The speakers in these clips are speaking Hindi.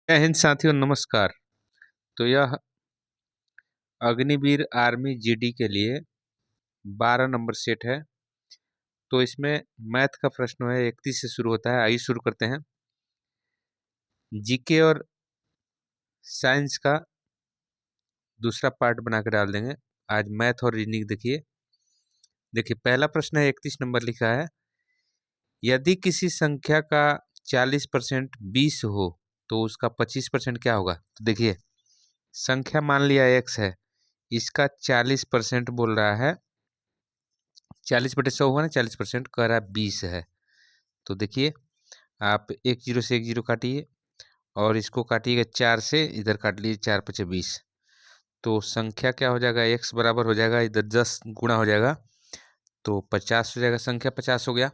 जय हिंद साथियों, नमस्कार। तो यह अग्निवीर आर्मी जीडी के लिए 12 नंबर सेट है। तो इसमें मैथ का प्रश्न है, 31 से शुरू होता है। आइए शुरू करते हैं। जीके और साइंस का दूसरा पार्ट बना कर डाल देंगे। आज मैथ और रीजनिंग देखिए पहला प्रश्न है, 31 नंबर लिखा है। यदि किसी संख्या का 40% 20 हो तो उसका 25% क्या होगा? तो देखिए, संख्या मान लिया x है, इसका 40% बोल रहा है। 40/100 हुआ ना, 40% कह रहा है 20 है। तो देखिए, आप एक जीरो से एक जीरो काटिए और इसको काटिएगा 4 से, इधर काट लीजिए 4×5 = 20। तो संख्या क्या हो जाएगा? x बराबर हो जाएगा, इधर 10 गुणा हो जाएगा तो 50 हो जाएगा। संख्या 50 हो गया।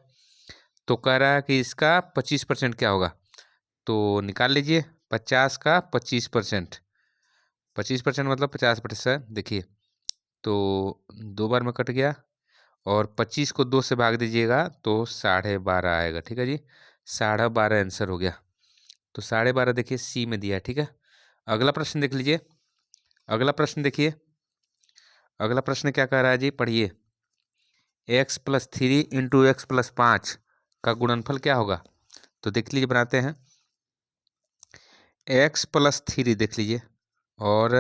तो कह रहा है कि इसका 25% क्या होगा? तो निकाल लीजिए। 50 का 25%, 25% मतलब 50/100। देखिए, तो 2 बार में कट गया और 25 को 2 से भाग दीजिएगा तो 12.5 आएगा। ठीक है जी, 12.5 आंसर हो गया। तो 12.5 देखिए सी में दिया है। ठीक है, अगला प्रश्न देख लीजिए। अगला प्रश्न देखिए, अगला प्रश्न क्या कह रहा है जी, पढ़िए। x+3 × x+5 का गुणनफल क्या होगा? तो देख लीजिए, बनाते हैं। x+3 देख लीजिए और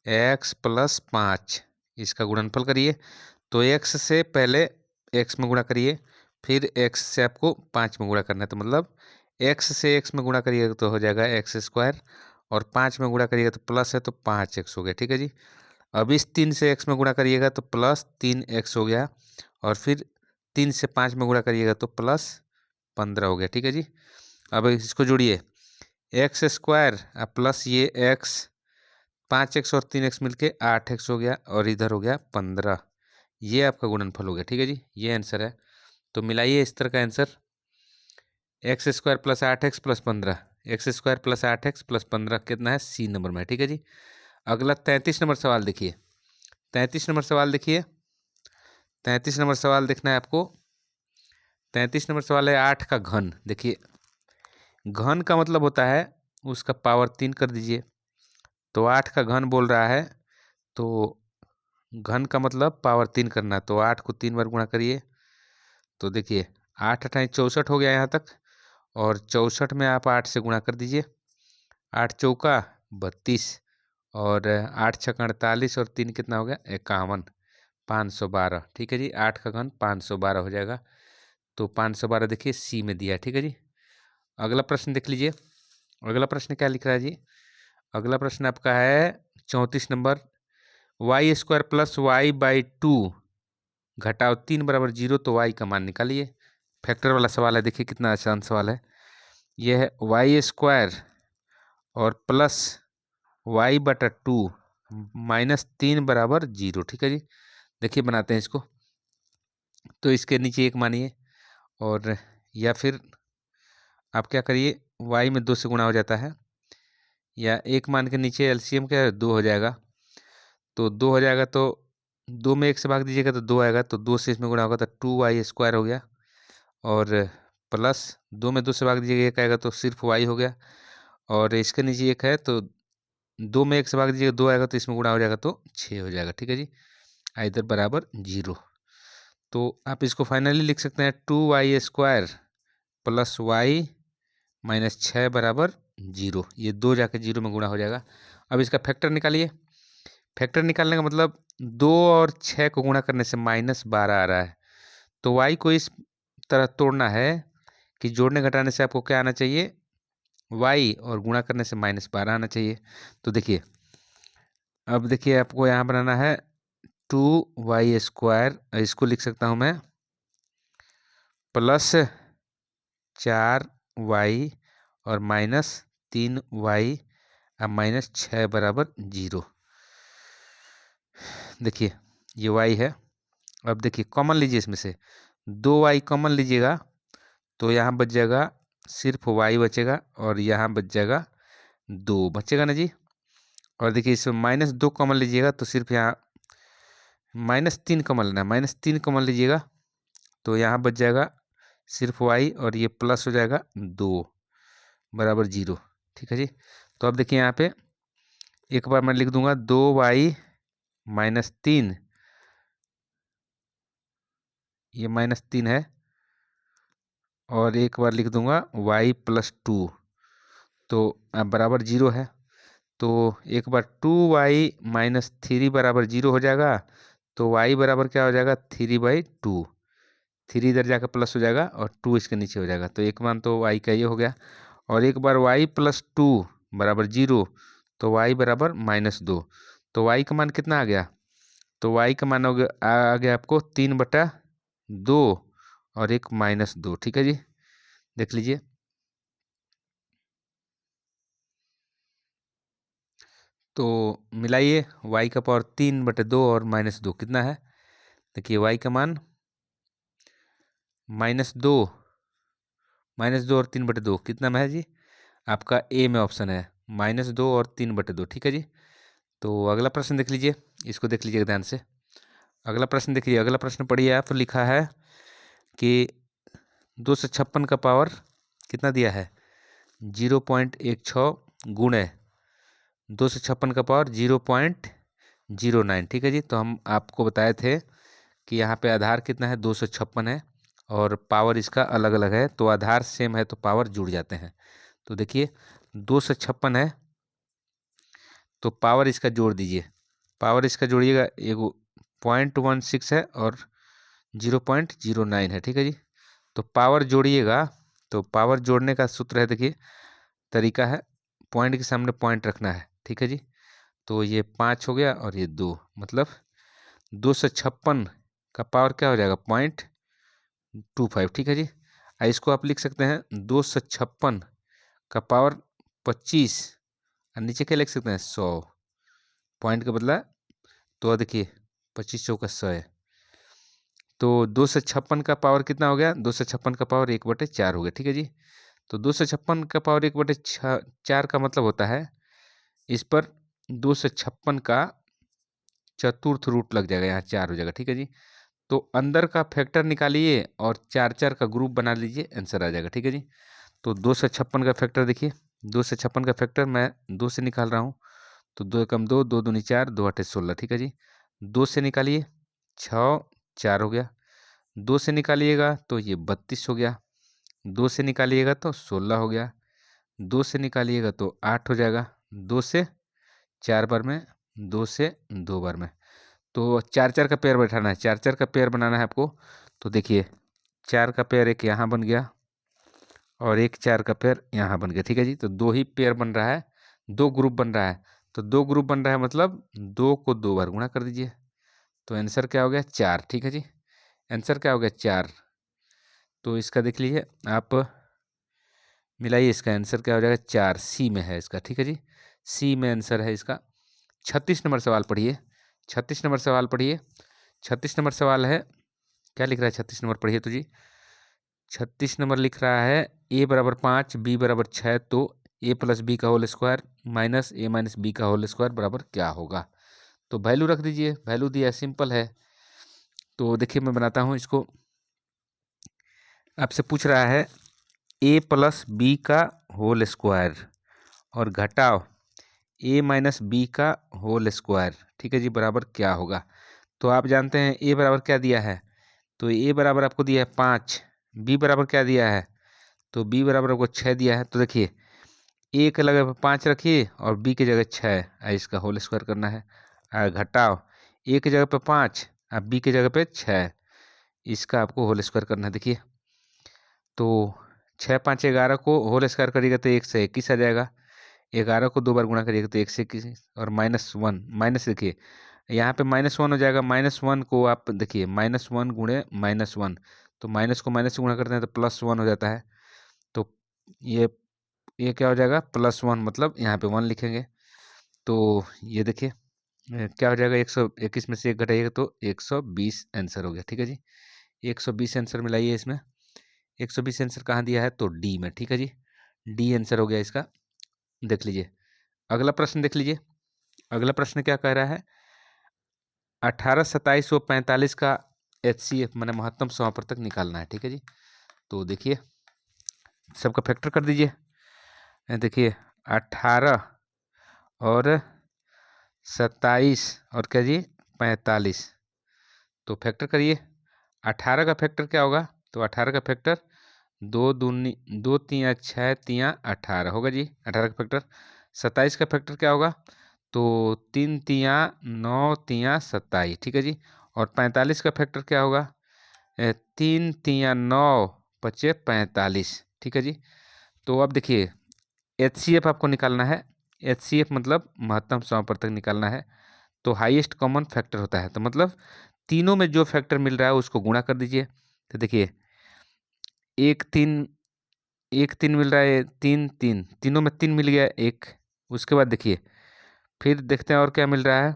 x+5 इसका गुणनफल करिए। तो x से पहले x में गुणा करिए, फिर x से आपको 5 में गुणा करना है। तो मतलब x से x में गुणा करिएगा तो हो जाएगा x² और 5 में गुणा करिएगा तो प्लस है तो 5x हो गया। ठीक है जी। अब इस 3 से x में गुणा करिएगा तो +3x हो गया और फिर 3 से 5 में गुणा करिएगा तो +15 हो गया। ठीक है जी। अब इसको जोड़िए, x² प्लस ये x, 5x और 3x मिलके 8x हो गया और इधर हो गया 15। ये आपका गुणनफल हो गया। ठीक है जी, ये आंसर है। तो मिलाइए इस तरह का answer, x² + 8x + 15, x² + 8x + 15 कितना है? सी नंबर में है। ठीक है जी। अगला 33 नंबर सवाल देखिए। 33 नंबर सवाल देखिए, 33 नंबर सवाल देखना है आपको। 33 नंबर सवाल है 8 का घन। देखिए, घन का मतलब होता है उसका पावर 3 कर दीजिए। तो 8 का घन बोल रहा है, तो घन का मतलब पावर 3 करना। तो 8 को 3 बार गुणा करिए। तो देखिए, 8×8 = 64 हो गया यहाँ तक, और 64 में आप 8 से गुणा कर दीजिए। 8×4 = 32 और 8×6 = 48 और 3 कितना हो गया? 51, 512। ठीक है जी, 8 का घन 512 हो जाएगा। तो 512 देखिए सी में दिया है। ठीक है जी। अगला प्रश्न देख लीजिए। अगला प्रश्न क्या लिख रहा है जी? अगला प्रश्न आपका है 34 नंबर। y² + y/2 घटाओ 3 = 0 तो y का मान निकालिए। फैक्टर वाला सवाल है। देखिए कितना आसान सवाल है। यह है y² और प्लस y/2 -3 = 0। ठीक है जी। देखिए बनाते हैं इसको। तो इसके नीचे 1 मानिए, और या फिर आप क्या करिए, y में 2 से गुणा हो जाता है, या 1 मान के नीचे एलसीएम क्या है? 2 हो जाएगा। तो 2 हो जाएगा तो 2 में 1 से भाग दीजिएगा तो 2 आएगा। तो 2 से इसमें गुणा होगा तो 2y² हो गया, और प्लस 2 में 2 से भाग दीजिएगा 1 आएगा तो सिर्फ y हो गया, और इसके नीचे 1 है तो 2 में 1 से भाग दीजिएगा 2 आएगा तो इसमें गुणा हो जाएगा तो 6 हो जाएगा। ठीक है जी, इधर बराबर 0। तो आप इसको फाइनली लिख सकते हैं 2y² + y -6 = 0। ये 2 जाके 0 में गुणा हो जाएगा। अब इसका फैक्टर निकालिए। फैक्टर निकालने का मतलब 2 और 6 को गुणा करने से -12 आ रहा है। तो y को इस तरह तोड़ना है कि जोड़ने घटाने से आपको क्या आना चाहिए? y, और गुणा करने से -12 आना चाहिए। तो देखिए, अब देखिए आपको यहाँ बनाना है 2y², इसको लिख सकता हूँ मैं +4y और -3y अब -6 = 0। देखिए ये y है। अब देखिए कॉमन लीजिए, इसमें से 2y कॉमन लीजिएगा तो यहाँ बच जाएगा सिर्फ y बचेगा, और यहाँ बच जाएगा 2 बचेगा ना जी। और देखिए इसमें -2 कॉमन लीजिएगा तो सिर्फ यहाँ -3 कॉमन लेना है। -3 कॉमन लीजिएगा तो यहाँ बच जाएगा सिर्फ y, और ये प्लस हो जाएगा 2 = 0। ठीक है जी। तो अब देखिए यहाँ पे एक बार मैं लिख दूंगा 2y-3, ये -3 है, और एक बार लिख दूंगा y+2, तो अब बराबर 0 है। तो एक बार 2y-3 बराबर 0 हो जाएगा, तो y बराबर क्या हो जाएगा 3/2, 3 इधर जाकर प्लस हो जाएगा और 2 इसके नीचे हो जाएगा। तो एक मान तो y का ये हो गया, और एक बार y+2 बराबर 0, तो y बराबर -2। तो y का मान कितना आ गया, तो y का मान आ गया आपको 3/2 और एक -2। ठीक है जी, देख लीजिए। तो मिलाइए, y का पावर 3/2 और -2 कितना है। देखिए y का मान -2, -2 और 3/2 कितना में है जी, आपका ए में ऑप्शन है -2 और 3/2। ठीक है जी। तो अगला प्रश्न देख लीजिए, इसको देख लीजिए ध्यान से। अगला प्रश्न देखिए, अगला प्रश्न पढ़िए आप। लिखा है कि 256 का पावर कितना दिया है, 0.16 गुणे 256 का पावर 0.09। ठीक है जी। तो हम आपको बताए थे कि यहाँ पे आधार कितना है, 256 है, और पावर इसका अलग अलग है। तो आधार सेम है तो पावर जुड़ जाते हैं। तो देखिए 256 है, तो पावर इसका जोड़ दीजिए, पावर इसका जोड़िएगा, एक 0.16 है और 0.09 है। ठीक है जी। तो पावर जोड़िएगा, तो पावर जोड़ने का सूत्र है, देखिए तरीका है, पॉइंट के सामने पॉइंट रखना है। ठीक है जी। तो ये 5 हो गया और ये 2, मतलब 256 का पावर क्या हो जाएगा 0.25। ठीक है जी। इसको आप लिख सकते हैं 256 का पावर 25, और नीचे क्या लिख सकते हैं 100, पॉइंट का बदला। तो देखिए 25 चौका 100 है, तो 256 का पावर कितना हो गया, 256 का पावर 1/4 हो गया। ठीक है जी। तो 256 का पावर 1/4 का मतलब होता है, इस पर 256 का चतुर्थ रूट लग जाएगा, यहाँ 4 हो जाएगा। ठीक है जी। तो अंदर का फैक्टर निकालिए और 4 का ग्रुप बना लीजिए, आंसर आ जाएगा। ठीक है जी। तो 256 का फैक्टर देखिए, 256 का फैक्टर मैं 2 से निकाल रहा हूँ। तो 2 एकम 2, 2 दूनी 4, 2 आठे 16। ठीक है जी। 2 से निकालिए 6, 4 हो गया। 2 से निकालिएगा तो ये 32 हो गया। 2 से निकालिएगा तो 16 हो गया। 2 से निकालिएगा तो 8 हो जाएगा। 2 से 4 बार में, 2 से 2 बार में। तो 4 का पेयर बैठाना है, 4 का पेयर बनाना है आपको। तो देखिए 4 का पेयर एक यहाँ बन गया और एक 4 का पेयर यहाँ बन गया। ठीक है जी। तो 2 ही पेयर बन रहा है, 2 ग्रुप बन रहा है। तो 2 ग्रुप बन रहा है, मतलब 2 को 2 बार गुणा कर दीजिए। तो आंसर क्या हो गया 4। ठीक है जी। आंसर क्या हो गया 4। तो इसका देख लीजिए आप, मिलाइए, इसका आंसर क्या हो जाएगा 4, सी में है इसका। ठीक है जी। सी में आंसर है इसका। 36 नंबर सवाल पढ़िए, 36 नंबर सवाल पढ़िए। 36 नंबर सवाल है, क्या लिख रहा है 36 नंबर पढ़िए तो जी। 36 नंबर लिख रहा है a बराबर 5, b बराबर 6, तो a प्लस बी का whole square minus a minus b का होल स्क्वायर बराबर क्या होगा। तो वैल्यू रख दीजिए, वैल्यू दिया, सिंपल है। तो देखिए मैं बनाता हूँ इसको। आपसे पूछ रहा है a प्लस बी का होल स्क्वायर और घटाओ a माइनस बी का होल स्क्वायर। ठीक है जी, बराबर क्या होगा। तो आप जानते हैं a बराबर क्या दिया है, तो a बराबर आपको दिया है 5, b बराबर क्या दिया है, तो b बराबर आपको 6 दिया है। तो देखिए a के जगह पे 5 रखिए और b की जगह 6, इसका होल स्क्वायर करना है। घटाओ a की जगह पे 5 और b की जगह पे 6, इसका आपको होल स्क्वायर करना है। देखिए तो 6 5 11 को होल स्क्वायर करिएगा तो 121 आ जाएगा। 11 को 2 बार गुणा करिएगा तो 121, और -1, माइनस देखिए यहाँ पे -1 हो जाएगा। -1 को आप देखिए, -1 गुणे -1, तो माइनस को माइनस से गुणा करते हैं तो +1 हो जाता है। तो ये क्या हो जाएगा +1, मतलब यहाँ पे 1 लिखेंगे। तो ये देखिए क्या हो जाएगा, 121 में से 1 घटाइएगा तो 120 आंसर हो गया। ठीक है जी। 120 आंसर मिलाइए इसमें। 120 आंसर कहाँ दिया है, तो डी में। ठीक है जी, डी आंसर हो गया इसका। देख लीजिए अगला प्रश्न, देख लीजिए अगला प्रश्न क्या कह रहा है। 18, 27 व 45 का HCF मैंने महत्तम समापवर्तक निकालना है। ठीक है जी। तो देखिए सबका फैक्टर कर दीजिए। देखिए 18 और 27 और क्या जी 45। तो फैक्टर करिए। 18 का फैक्टर क्या होगा? तो 18 का फैक्टर 2 तियाँ 6 तियाँ 18 होगा जी 18 का फैक्टर। 27 का फैक्टर क्या होगा? तो 3 तियाँ 9 तियाँ 27, ठीक है जी। और 45 का फैक्टर क्या होगा? 3 तियाँ 9 पचे 45, ठीक है जी। तो अब देखिए HCF आपको निकालना है। HCF मतलब महत्तम समापवर्तक निकालना है। तो हाईएस्ट कॉमन फैक्टर होता है, तो मतलब तीनों में जो फैक्टर मिल रहा है उसको गुणा कर दीजिए। तो देखिए 1 3 मिल रहा है, 3 3 तीनों में 3 मिल गया एक। उसके बाद देखिए फिर देखते हैं और क्या मिल रहा है।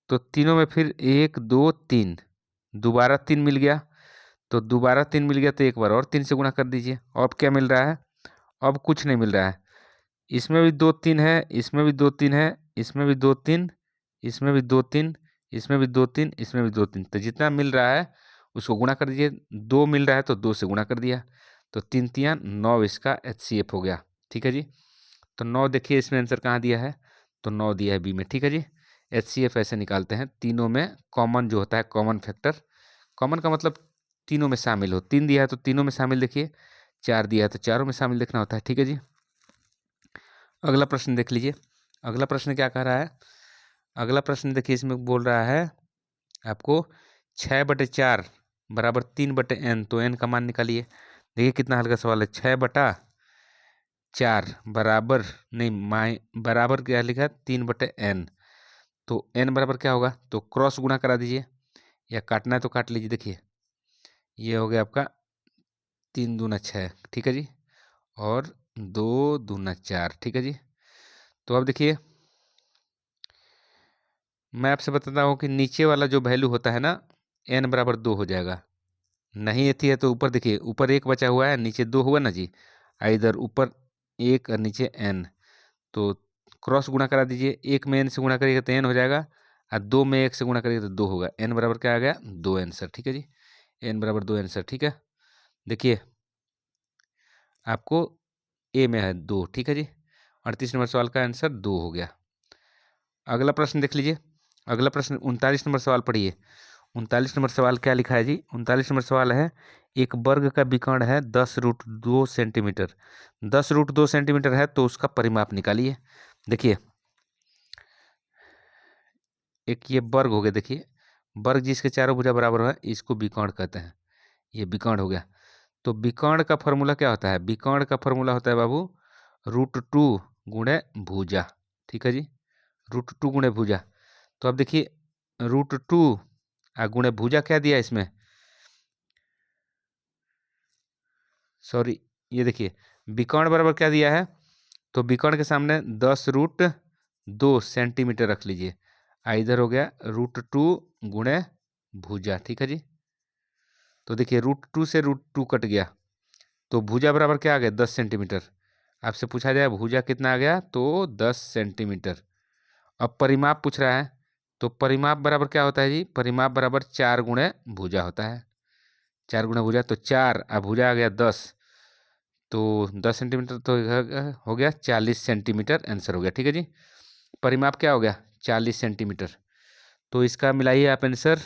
तो तीनों में फिर 1 2 3 दोबारा 3 मिल गया। तो दोबारा 3 मिल गया तो एक बार और 3 से गुणा कर दीजिए। अब क्या मिल रहा है? अब कुछ नहीं मिल रहा है। इसमें भी 2 3 है, इसमें भी 2 3 है, इसमें भी 2 3, इसमें भी 2 3, इसमें भी 2 3, इसमें भी 2 3। तो जितना मिल रहा है उसको गुणा कर दीजिए। 2 मिल रहा है तो 2 से गुणा कर दिया। तो 3 तियाँ 9 इसका HCF हो गया, ठीक है जी। तो 9 देखिए इसमें आंसर कहाँ दिया है? तो 9 दिया है बी में, ठीक है जी। HCF ऐसे निकालते हैं, तीनों में कॉमन जो होता है कॉमन फैक्टर। कॉमन का मतलब तीनों में शामिल हो। 3 दिया है तो तीनों में शामिल देखिए, 4 दिया है तो चारों में शामिल देखना होता है, ठीक है जी। अगला प्रश्न देख लीजिए। अगला प्रश्न क्या कह रहा है? अगला प्रश्न देखिए इसमें बोल रहा है आपको 6/4 बराबर 3/n, तो n का मान निकालिए। देखिए कितना हल्का सवाल है। 6/4 बराबर नहीं माइ बराबर क्या लिखा है? 3/n। तो n बराबर क्या होगा? तो क्रॉस गुणा करा दीजिए, या काटना है तो काट लीजिए। देखिए ये हो गया आपका 3 दूना 6, ठीक है जी। और 2 दूना 4, ठीक है जी। तो अब देखिए मैं आपसे बताता हूँ कि नीचे वाला जो वैल्यू होता है ना, n बराबर 2 हो जाएगा। नहीं आती है तो ऊपर देखिए, ऊपर 1 बचा हुआ है, नीचे 2 हुआ ना जी। इधर ऊपर 1 और नीचे n। तो क्रॉस गुणा करा दीजिए। 1 में n से गुणा करिएगा तो n हो जाएगा, और 2 में 1 से गुणा करिएगा तो 2 होगा। n बराबर क्या आ गया? 2 आंसर, ठीक है जी। n बराबर 2 आंसर, ठीक है। देखिए आपको ए में है 2, ठीक है जी। 38 नंबर सवाल का आंसर 2 हो गया। अगला प्रश्न देख लीजिए। अगला प्रश्न 39 नंबर सवाल पढ़िए। 39 नंबर सवाल क्या लिखा है जी? 39 नंबर सवाल है, एक वर्ग का विकर्ण है 10√2 सेंटीमीटर। 10√2 सेंटीमीटर है तो उसका परिमाप निकालिए। देखिए एक ये वर्ग हो गया। देखिए वर्ग जिसके चारों भुजा बराबर है इसको विकर्ण कहते हैं। ये विकर्ण हो गया। तो विकर्ण का फॉर्मूला क्या होता है? विकर्ण का फॉर्मूला होता है बाबू √2 गुणे भुजा, ठीक है जी। √2 गुणे भुजा। तो अब देखिए √2 गुणे भुजा क्या दिया इसमें? सॉरी, ये देखिए विकर्ण बराबर क्या दिया है? तो विकर्ण के सामने 10√2 सेंटीमीटर रख लीजिए। इधर हो गया √2 गुणे भुजा, ठीक है जी। तो देखिए √2 से √2 कट गया, तो भुजा बराबर क्या आ गया? 10 सेंटीमीटर। आपसे पूछा जाए भुजा कितना आ गया? तो 10 सेंटीमीटर। अब परिमाप पूछ रहा है, तो परिमाप बराबर क्या होता है जी? परिमाप बराबर 4 गुणे भुजा होता है। 4 गुणे भुजा, तो 4 अब भुजा आ गया 10, तो 10 सेंटीमीटर तो हो गया 40 सेंटीमीटर आंसर हो गया, ठीक है जी। परिमाप क्या हो गया? 40 सेंटीमीटर। तो इसका मिलाइए आप आंसर।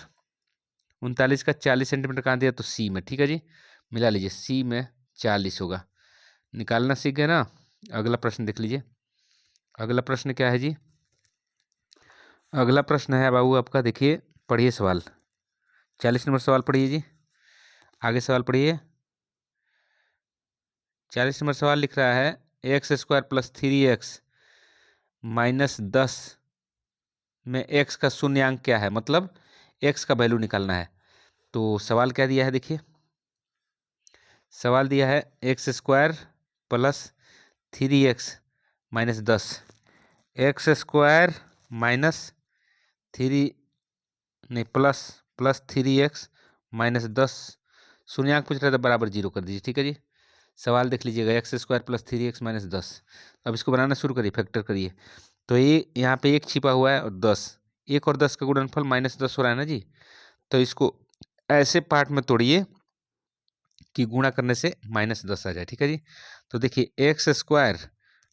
39 का 40 सेंटीमीटर कहाँ दिया? तो सी में, ठीक है जी। मिला लीजिए, सी में 40 होगा। निकालना सीख गए ना। अगला प्रश्न देख लीजिए। अगला प्रश्न क्या है जी? अगला प्रश्न है बाबू आपका, देखिए पढ़िए सवाल। 40 नंबर सवाल पढ़िए जी। आगे सवाल पढ़िए। 40 नंबर सवाल लिख रहा है x² + 3x -10 में x का शून्यांक क्या है? मतलब x का वैल्यू निकालना है। तो सवाल क्या दिया है देखिए। सवाल दिया है x² + 3x -10। x² -3 नहीं प्लस 3x -10 शून्यांक पूछ रहा था, बराबर 0 कर दीजिए, ठीक है जी। सवाल देख लीजिएगा, x² + 3x -10। अब इसको बनाना शुरू करिए, फैक्टर करिए। तो ये यहाँ पे 1 छिपा हुआ है और 10, 1 और 10 का गुणनफल -10 हो रहा है ना जी। तो इसको ऐसे पार्ट में तोड़िए कि गुणा करने से -10 आ जाए, ठीक है जी। तो देखिए x²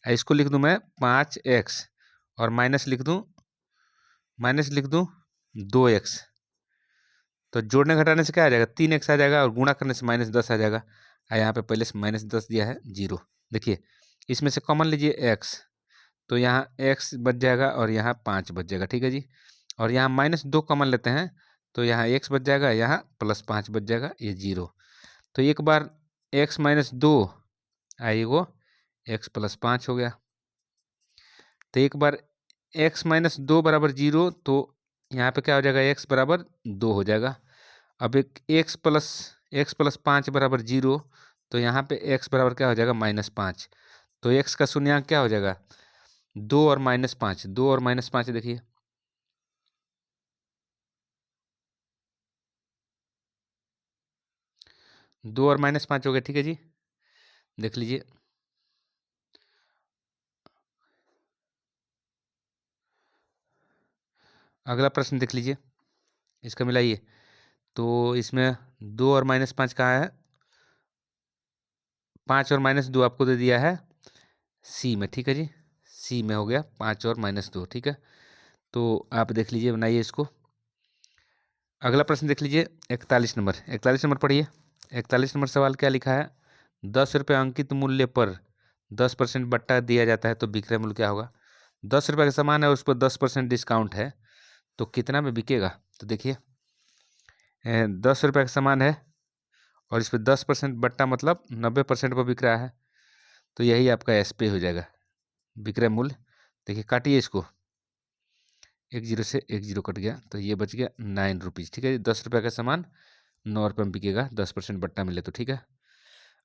इसको लिख दूं मैं 5x और माइनस लिख दूं 2x। तो जोड़ने घटाने से क्या आ जाएगा, 3x आ जाएगा, और गुणा करने से -10 आ जाएगा। यहाँ पे पहले से -10 दिया है, 0। देखिए इसमें से कॉमन लीजिए x, तो यहाँ x बच जाएगा और यहाँ 5 बच जाएगा, ठीक है जी। और यहाँ -2 कॉमन लेते हैं, तो यहाँ x बच जाएगा, यहाँ +5 बच जाएगा, ये 0। तो एक बार x - 2 आएगो x + 5 हो गया। तो एक बार x - 2 बराबर 0, तो यहाँ पे क्या हो जाएगा, x बराबर 2 हो जाएगा। अब एक x + 5 बराबर 0, तो यहाँ पे x बराबर क्या हो जाएगा, -5। तो x का शून्यांक क्या हो जाएगा, 2 और -5। 2 और -5 देखिए, 2 और -5 हो गया, ठीक है जी। देख लीजिए अगला प्रश्न, देख लीजिए इसका मिलाइए। तो इसमें 2 और -5 कहाँ है, 5 और -2 आपको दे दिया है सी में, ठीक है जी। सी में हो गया 5 और -2, ठीक है। तो आप देख लीजिए, बनाइए इसको। अगला प्रश्न देख लीजिए 41 नंबर। 41 नंबर पढ़िए। 41 नंबर सवाल क्या लिखा है, 10 रुपये अंकित मूल्य पर 10% बट्टा दिया जाता है तो विक्रय मूल्य क्या होगा। 10 रुपये का सामान है, उस पर 10% डिस्काउंट है, तो कितना में बिकेगा। तो देखिए 10 रुपये का सामान है और इस पर 10% बट्टा, मतलब 90% पर बिक रहा है, तो यही आपका एस पे हो जाएगा, विक्रय मूल्य। देखिए काटिए इसको, 1 0 से 1 0 कट गया, तो ये बच गया 9 रुपीज़, ठीक है। 10 रुपये का सामान 9 रुपये में बिकेगा, 10% बट्टा मिले तो, ठीक है।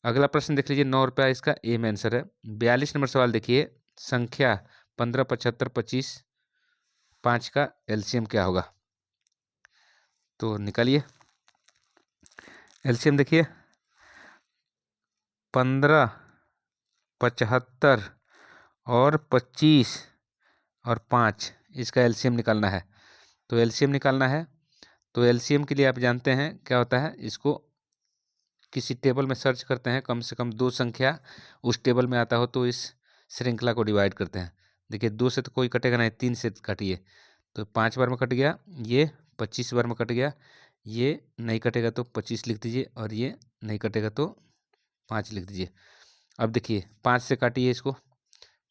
अगला प्रश्न देख लीजिए, 9 रुपया इसका ए में आंसर है। 42 नंबर सवाल देखिए, संख्या 15, 75, 25, 5 का एलसीएम क्या होगा। तो निकालिए एलसीएम। देखिए 15, 75 और 25 और 5, इसका एलसीएम निकालना है। तो एलसीएम निकालना है, तो एलसीएम के लिए आप जानते हैं क्या होता है, इसको किसी टेबल में सर्च करते हैं, कम से कम 2 संख्या उस टेबल में आता हो तो इस श्रृंखला को डिवाइड करते हैं। देखिए 2 से तो कोई कटेगा नहीं, 3 से काटिए, तो 5 बार में कट गया, ये 25 बार में कट गया, ये नहीं कटेगा तो 25 लिख दीजिए, और ये नहीं कटेगा तो 5 लिख दीजिए। अब देखिए 5 से काटिए इसको,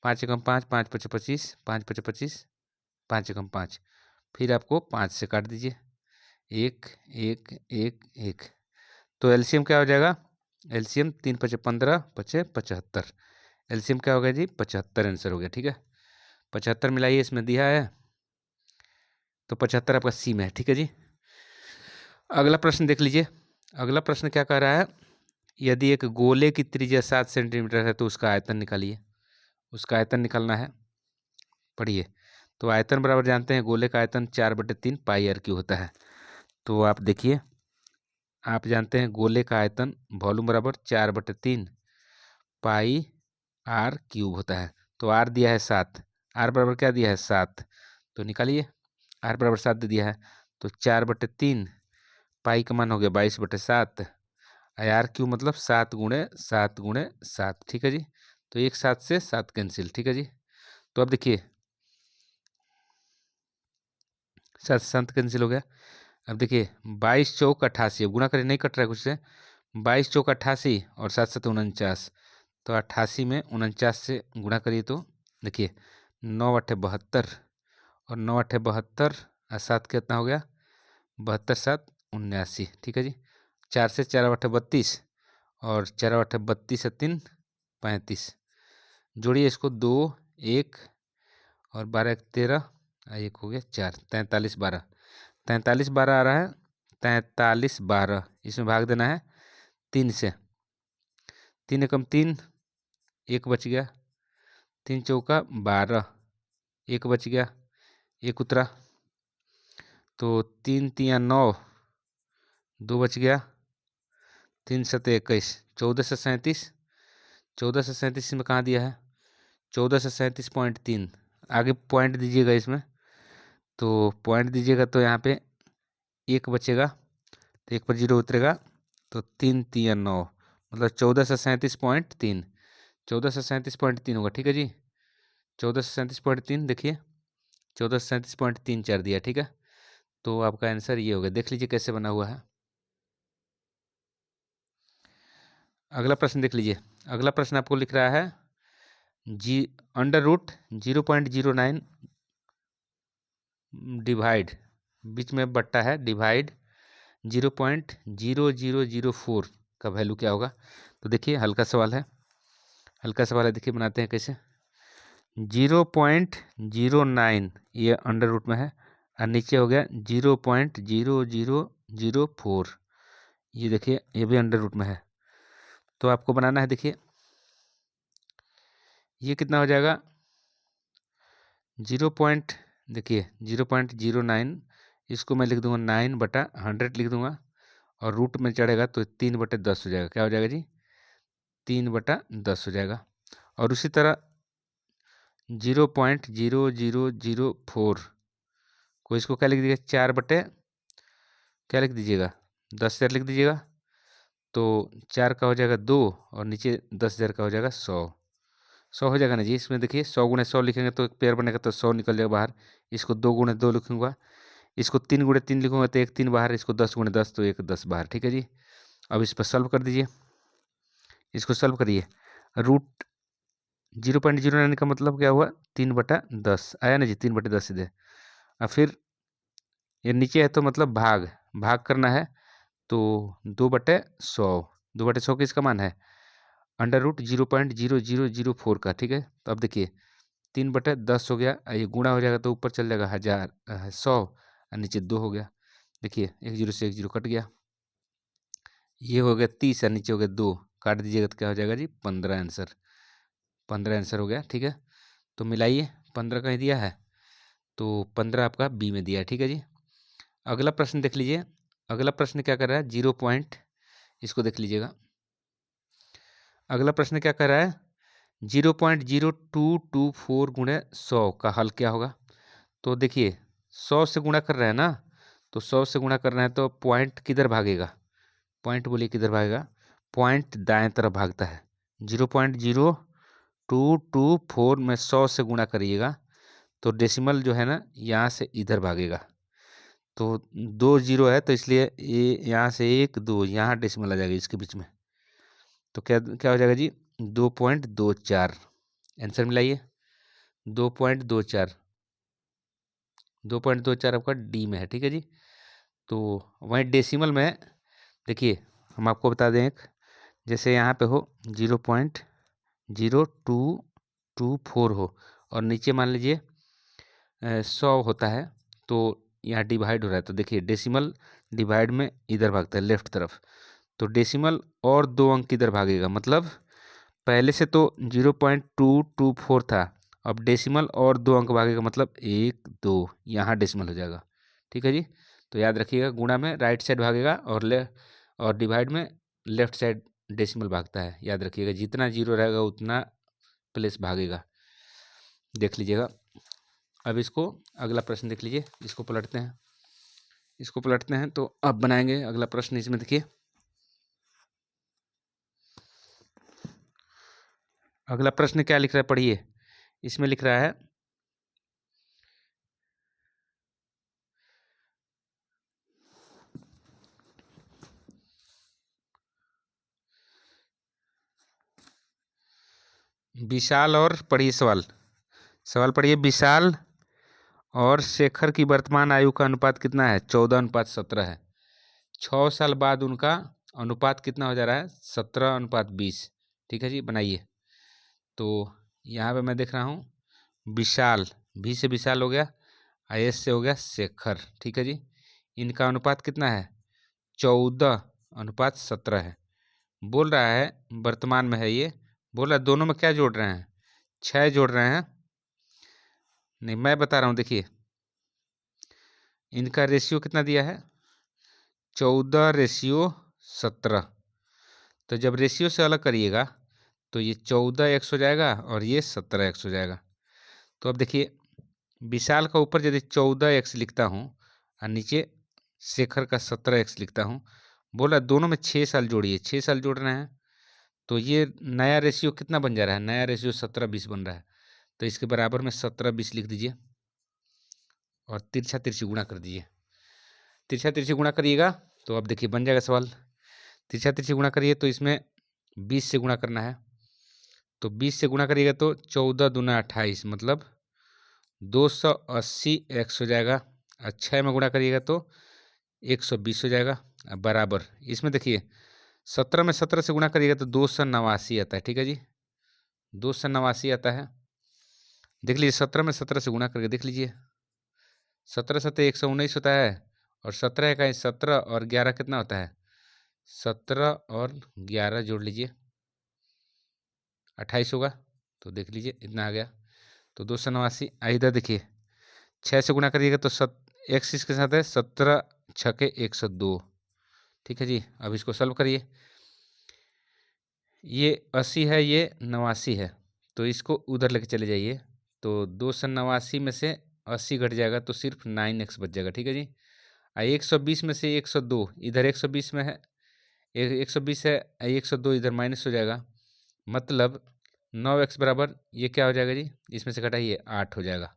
5 एकम 5, 5 पचे 25, 5 पचे 25, 5 एकम 5, फिर आपको 5 से काट दीजिए, 1 1 1 1। तो एलसीएम क्या हो जाएगा, एलसीएम 3 पचे 15, पचे 75, एलसीएम क्या हो गया जी, 75 आंसर हो गया, ठीक है। 75 मिलाइए, इसमें दिया है, तो 75 आपका सी में है, ठीक है जी। अगला प्रश्न देख लीजिए। अगला प्रश्न क्या कह रहा है, यदि एक गोले की त्रिज्या 7 सेंटीमीटर है तो उसका आयतन निकालिए। उसका आयतन निकालना है, पढ़िए। तो आयतन बराबर जानते हैं, गोले का आयतन 4/3 पाई आर क्यू होता है। तो आप देखिए, आप जानते हैं गोले का आयतन वॉल्यूम बराबर 4/3 पाई आर क्यूब होता है। तो आर दिया है 7, आर बराबर क्या दिया है 7, तो निकालिए। आर बराबर 7 दे दिया है, तो 4/3 पाई का मान हो गया 22/7, आर क्यू मतलब 7 गुणे 7 गुणे 7, ठीक है जी। तो एक 7 से 7 कैंसिल, ठीक है जी। तो अब देखिए 7 से 7 कैंसिल हो गया। अब देखिए 22 चौक 88, गुणा करें नहीं कट रहा है कुछ से, 22 चौक 88 और 7 7 49, तो 88 में 49 से गुणा करिए, तो देखिए 9 8 72 और 9 8 72 और 7 कितना हो गया, 72 7 79, ठीक है जी। 4 से 4 8 32 और 4 8 32 3 35, जोड़िए इसको, 2 1 और 12 1 13, एक हो गया 4, 43 12, 43 12 आ रहा है, 43 12, इसमें भाग देना है 3 से, 3 एकम 3, एक बच गया, 3 चौका 12, एक बच गया, एक उतरा, तो 3 तिया 9, 2 बच गया, 3 सते 21, 14 से 37, 14 से 37 में कहाँ दिया है, 14 से 37.3, आगे पॉइंट दीजिएगा इसमें, तो पॉइंट दीजिएगा तो यहाँ पे एक बचेगा, तो एक पर 0 उतरेगा, तो 3 तिया 9, मतलब 14 से 37.3, 14 से 37.3 होगा, ठीक है जी। 1437.3 देखिए 1437.34 दिया, ठीक है। तो आपका आंसर ये हो गया। देख लीजिए कैसे बना हुआ है। अगला प्रश्न देख लीजिए। अगला प्रश्न आपको लिख रहा है जी √ 0.09 डिवाइड, बीच में बट्टा है, डिवाइड 0.0004 का वैल्यू क्या होगा। तो देखिए हल्का सवाल है, हल्का सवाल है। देखिए बनाते हैं कैसे। 0.09 ये √ में है और नीचे हो गया 0.0004, ये देखिए ये भी √ में है। तो आपको बनाना है, देखिए ये कितना हो जाएगा देखिए 0.09, इसको मैं लिख दूंगा 9/100 लिख दूंगा और रूट में चढ़ेगा तो 3/10 हो जाएगा। क्या हो जाएगा जी 3/10 हो जाएगा। और उसी तरह 0.0004 को इसको क्या लिख दीजिएगा 4 क्या लिख दीजिएगा 10,000 लिख दीजिएगा। तो 4 का हो जाएगा 2 और नीचे 10,000 का हो जाएगा 100 हो जाएगा ना जी। इसमें देखिए 100 × 100 लिखेंगे तो एक पेयर बनेगा तो 100 निकल जाएगा बाहर। इसको 2 × 2 लिखूंगा, इसको 3 × 3 लिखूंगा तो एक 3 बाहर, इसको 10 × 10 तो एक 10 बाहर, ठीक है जी। अब इस पर सॉल्व कर दीजिए, इसको सॉल्व करिए। रूट 0.09 का मतलब क्या हुआ 3/10 आया ना जी, 3/10 सीधे। और फिर ये नीचे है तो मतलब भाग भाग करना है तो 2/100, 2/100 किसका मान है √ 0.0004 का, ठीक है। तो अब देखिए 3/10 हो गया, ये गुणा हो जाएगा तो ऊपर चल जाएगा 100 और नीचे 2 हो गया। देखिए 1 0 से 1 0 कट गया, ये हो गया 30 और नीचे हो गया 2, काट दीजिएगा तो क्या हो जाएगा जी 15 आंसर, 15 आंसर हो गया, ठीक है। तो मिलाइए 15 कहीं दिया है तो 15 आपका बी में दिया है, ठीक है जी। अगला प्रश्न देख लीजिए। अगला प्रश्न क्या कर रहा है 0 पॉइंट, इसको देख लीजिएगा। अगला प्रश्न क्या कर रहा है 0.0224 × 100 का हल क्या होगा। तो देखिए 100 से गुणा कर रहे हैं ना, तो 100 से गुणा कर रहे हैं तो पॉइंट किधर भागेगा, पॉइंट बोलिए किधर भागेगा, पॉइंट दाएं तरफ भागता है। 0.0224 में 100 से गुणा करिएगा तो डेसिमल जो है ना यहाँ से इधर भागेगा। तो 2 0 है तो इसलिए ये यहाँ से 1 2 यहाँ डेसिमल आ जाएगा इसके बीच में। तो क्या क्या हो जाएगा जी 2.24 आंसर मिलाइए। 2.24 2.24 आपका डी में है, ठीक है जी। तो वहीं डेसिमल में देखिए हम आपको बता दें एक, जैसे यहाँ पे हो 0.0224 हो और नीचे मान लीजिए 100 होता है तो यहाँ डिवाइड हो रहा है। तो देखिए डेसिमल डिवाइड में इधर भागता है लेफ्ट तरफ, तो डेसिमल और 2 अंक किधर भागेगा, मतलब पहले से तो 0.224 था, अब डेसिमल और 2 अंक भागेगा मतलब 1 2 यहाँ डेसिमल हो जाएगा, ठीक है जी। तो याद रखिएगा गुणा में राइट साइड भागेगा और डिवाइड में लेफ्ट साइड डेसिमल भागता है। याद रखिएगा जितना जीरो रहेगा उतना प्लेस भागेगा, देख लीजिएगा। अब इसको अगला प्रश्न देख लीजिए, इसको पलटते हैं, इसको पलटते हैं तो अब बनाएंगे अगला प्रश्न। इसमें देखिए अगला प्रश्न क्या लिख रहा है पढ़िए। इसमें लिख रहा है विशाल और पढ़िए सवाल, सवाल पढ़िए। विशाल और शेखर की वर्तमान आयु का अनुपात कितना है 14:17 है। 6 साल बाद उनका अनुपात कितना हो जा रहा है 17:20, ठीक है जी। बनाइए। तो यहाँ पे मैं देख रहा हूँ विशाल, भी से विशाल हो गया, एस से हो गया शेखर, ठीक है जी। इनका अनुपात कितना है 14:17 है। बोल रहा है वर्तमान में है, ये बोल रहा है दोनों में क्या जोड़ रहे हैं 6 जोड़ रहे हैं। नहीं मैं बता रहा हूँ, देखिए इनका रेशियो कितना दिया है 14:17। तो जब रेशियो से अलग करिएगा तो ये 14x हो जाएगा और ये 17x हो जाएगा। तो अब देखिए विशाल का ऊपर यदि 14x लिखता हूँ और नीचे शेखर का 17x लिखता हूँ, बोला दोनों में 6 साल जोड़िए, 6 साल जोड़ रहे हैं तो ये नया रेशियो कितना बन जा रहा है, नया रेशियो 17:20 बन रहा है। तो इसके बराबर में 17 20 लिख दीजिए और तिरछा तिरछी गुणा कर दीजिए। तिरछा तिरछी गुणा करिएगा तो अब देखिए बन जाएगा सवाल। तिरछा तिरछी गुणा करिए तो इसमें 20 से गुणा करना है, तो 20 से गुणा करिएगा तो 14 दूना 28 मतलब 280 एक्स हो जाएगा। और 6 में गुणा करिएगा तो 120 हो जाएगा। अब बराबर इसमें देखिए 17 में 17 से गुणा करिएगा तो 289 आता है। ठीक है जी, 289 आता है। देख लीजिए 17 में 17 से गुणा करके देख लीजिए, 17 सत्ते 119 होता है और 17 का 17 और 11 कितना होता है, 17 और 11 जोड़ लीजिए 28 होगा। तो देख लीजिए इतना आ गया। तो 289 इधर देखिए 6 से गुणा करिएगा तो एक्स इसके साथ है 17 छके 102। ठीक है जी, अब इसको सॉल्व करिए। ये 80 है, ये 89 है, तो इसको उधर लेके चले जाइए। तो 289 में से 80 घट जाएगा तो सिर्फ 9x बच जाएगा। ठीक है जी, 120 में से 102 इधर 120 में है, 120 है, 102 इधर माइनस हो जाएगा, मतलब 9x बराबर ये क्या हो जाएगा जी, इसमें से घटाइए 8 हो जाएगा।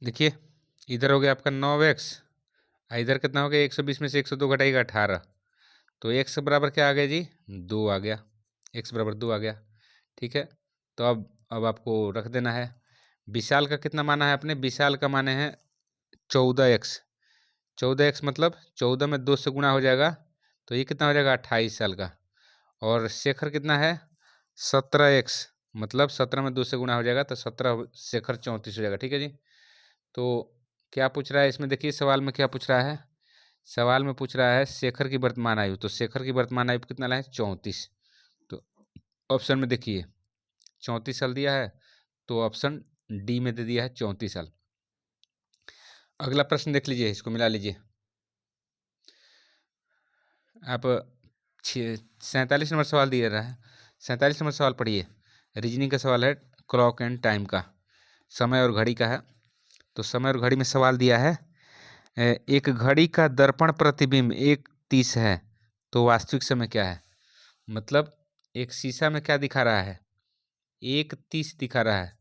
देखिए इधर हो गया आपका 9x, इधर कितना हो गया 120 में से 102 घटाइएगा 18, तो x बराबर क्या आ गया जी, 2 आ गया, x बराबर 2 आ गया। ठीक है, तो अब आपको रख देना है। विशाल का कितना माना है आपने, विशाल का माने हैं 14x, 14x मतलब 14 में 2 से गुणा हो जाएगा तो ये कितना हो जाएगा 28 साल का। और शेखर कितना है 17x मतलब 17 में 2 से गुणा हो जाएगा तो 17 शेखर 34 हो जाएगा। ठीक है जी, तो क्या पूछ रहा है इसमें, देखिए सवाल में क्या पूछ रहा है, सवाल में पूछ रहा है शेखर की वर्तमान आयु, तो शेखर की वर्तमान आयु कितना लाए 34, तो ऑप्शन में देखिए 34 साल दिया है, तो ऑप्शन डी में दे दिया है 34 साल। अगला प्रश्न देख लीजिए, इसको मिला लीजिए आप। 47 नंबर सवाल दिया रहा है, 47 नंबर सवाल पढ़िए, रीजनिंग का सवाल है, क्लॉक एंड टाइम का, समय और घड़ी का है। तो समय और घड़ी में सवाल दिया है, एक घड़ी का दर्पण प्रतिबिंब 1:30 है तो वास्तविक समय क्या है। मतलब एक शीशा में क्या दिखा रहा है, 1:30 दिखा रहा है,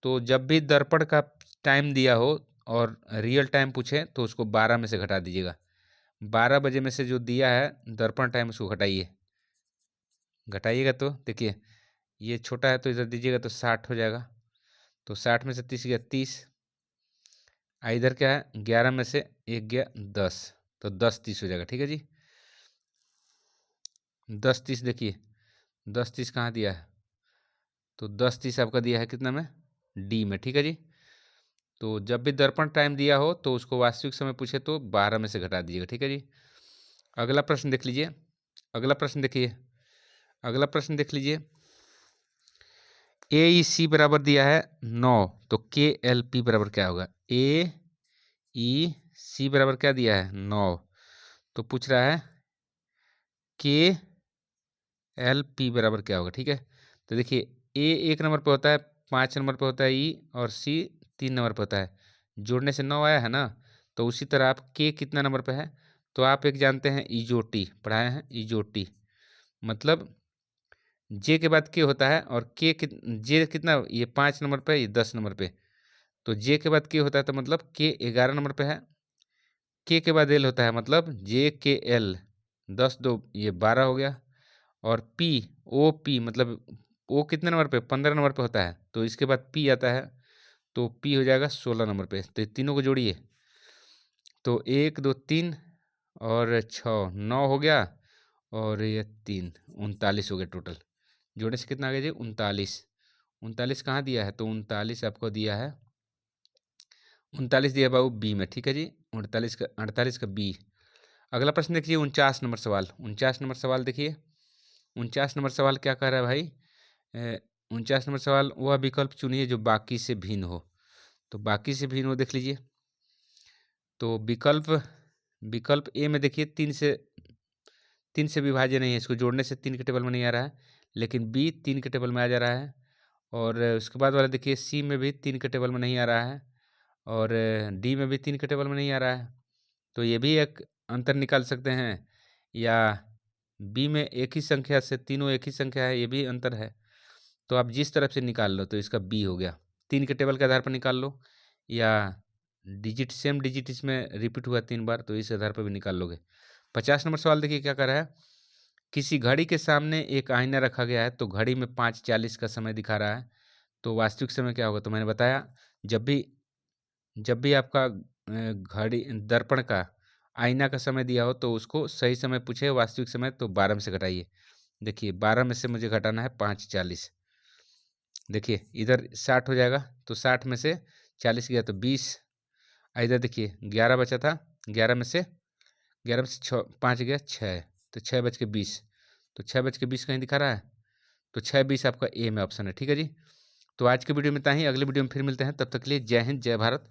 तो जब भी दर्पण का टाइम दिया हो और रियल टाइम पूछे तो उसको 12 में से घटा दीजिएगा। 12 बजे में से जो दिया है दर्पण टाइम उसको घटाइए, घटाइएगा तो देखिए ये छोटा है तो इधर दीजिएगा तो 60 हो जाएगा, तो 60 में से 30 गया 30, इधर क्या है 11 में से 1 गया 10, तो 10 30 हो जाएगा। ठीक है जी, 10 30 देखिए 10 30 कहाँ दिया है, तो 10 30 आपका दिया है कितना में, डी में। ठीक है जी, तो जब भी दर्पण टाइम दिया हो तो उसको वास्तविक समय पूछे तो 12 में से घटा दीजिएगा। ठीक है जी, अगला प्रश्न देख लीजिए, अगला प्रश्न देखिए, अगला प्रश्न देख लीजिए, ए ई सी बराबर दिया है 9, तो के एल पी बराबर क्या होगा, ए ई सी बराबर क्या दिया है 9, तो पूछ रहा है के एल पी बराबर क्या होगा। ठीक है, तो देखिए ए 1 नंबर पे होता है, 5 नंबर पे होता है ई, और सी 3 नंबर पे होता है, जोड़ने से 9 आया है ना। तो उसी तरह आप के कितना नंबर पे है, तो आप एक जानते हैं इजोटी, पढ़ाए हैं इजोटी, मतलब जे के बाद के होता है और जे कितना, ये 5 नंबर पे, ये 10 नंबर पे, तो जे के बाद के होता है तो मतलब के 11 नंबर पे है, के बाद एल होता है मतलब जे के एल, 10 2 ये 12 हो गया, और पी ओ पी मतलब ओ कितने नंबर पे, 15 नंबर पे होता है, तो इसके बाद पी आता है, तो पी हो जाएगा 16 नंबर पे। तो तीनों को जोड़िए, तो 1 2 3 और 6 9 हो गया, और ये 3 39 हो गया टोटल। जोड़ने से कितना आ गया जी 39, 39 कहाँ दिया है, तो 39 आपको दिया है, 39 दिया बाबू बी में। ठीक है जी, 48 का बी। अगला प्रश्न देखिए 49 नंबर सवाल, 49 नंबर सवाल देखिए, 49 नंबर सवाल क्या कह रहा है भाई, 49 नंबर सवाल, वह विकल्प चुनिए जो बाकी से भिन्न हो, तो बाकी से भिन्न हो देख लीजिए, तो विकल्प विकल्प ए में देखिए 3 से विभाज्य नहीं है, इसको जोड़ने से 3 के टेबल में नहीं आ रहा है, लेकिन बी 3 के टेबल में आ जा रहा है, और उसके बाद वाला देखिए सी में भी 3 के टेबल में नहीं आ रहा है, और डी में भी 3 के टेबल में नहीं आ रहा है, तो ये भी एक अंतर निकाल सकते हैं, या बी में एक ही संख्या से तीनों एक ही संख्या है, ये भी अंतर है। तो आप जिस तरफ से निकाल लो, तो इसका बी हो गया। 3 के टेबल के आधार पर निकाल लो, या डिजिट सेम डिजिट इसमें रिपीट हुआ 3 बार, तो इस आधार पर भी निकाल लोगे। 50 नंबर सवाल देखिए क्या कर रहा है। किसी घड़ी के सामने एक आईना रखा गया है, तो घड़ी में 5:40 का समय दिखा रहा है, तो वास्तविक समय क्या होगा? तो मैंने बताया, जब भी आपका घड़ी दर्पण का आईना का समय दिया हो, तो उसको सही समय पूछे, वास्तविक समय, तो 12 में से घटाइए। देखिए 12 में से मुझे घटाना है 5:40। देखिए इधर 60 हो जाएगा, तो 60 में से 40 गया तो 20। इधर देखिए 11 बचा था, 11 में से 5 गया 6, तो 6:20। तो 6:20 कहीं दिखा रहा है, तो 6:20 आपका ए में ऑप्शन है। ठीक है जी। तो आज की वीडियो में इतना ही, अगली वीडियो में फिर मिलते हैं। तब तक के लिए जय हिंद, जय भारत।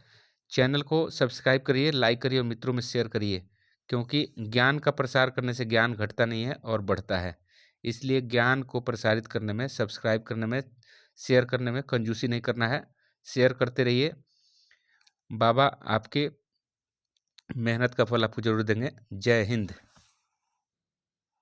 चैनल को सब्सक्राइब करिए, लाइक करिए और मित्रों में शेयर करिए, क्योंकि ज्ञान का प्रसार करने से ज्ञान घटता नहीं है और बढ़ता है। इसलिए ज्ञान को प्रसारित करने में, सब्सक्राइब करने में, शेयर करने में कंजूसी नहीं करना है। शेयर करते रहिए। बाबा आपके मेहनत का फल आपको जरूर देंगे। जय हिंद।